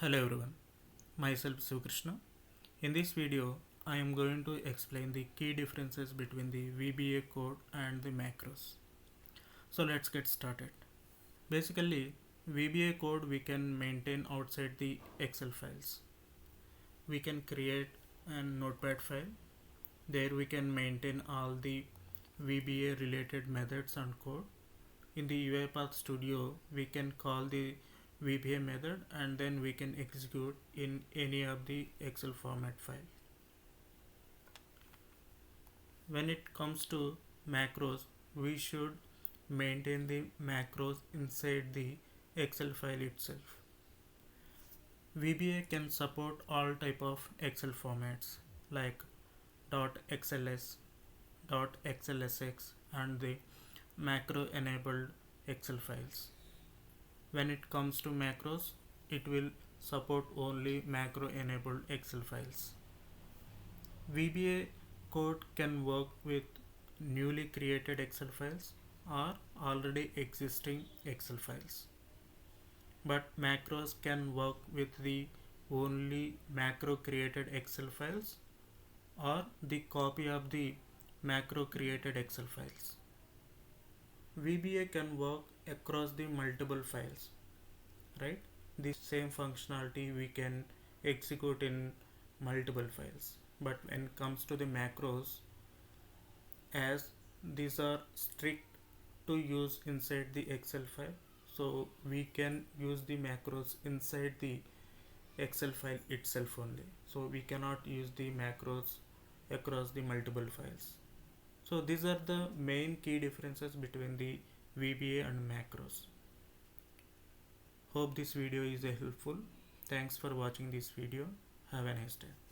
Hello everyone, myself Sukrishna. In this video, I am going to explain the key differences between the VBA code and the macros. So let's get started. Basically, VBA code we can maintain outside the Excel files. We can create a notepad file. There we can maintain all the VBA related methods and code. In the UiPath Studio, we can call the VBA method and then we can execute in any of the Excel format file. When it comes to macros, we should maintain the macros inside the Excel file itself. VBA can support all type of Excel formats like .xls, .xlsx and the macro enabled Excel files. When it comes to macros, it will support only macro enabled Excel files. VBA code can work with newly created Excel files or already existing Excel files. But macros can work with the only macro created Excel files or the copy of the macro created Excel files. VBA can work across the multiple files, right? The same functionality we can execute in multiple files. But when it comes to the macros, as these are strict to use inside the Excel file, so we can use the macros inside the Excel file itself only. So we cannot use the macros across the multiple files. So these are the main key differences between the VBA and macros. Hope this video is helpful. Thanks for watching this video. Have a nice day.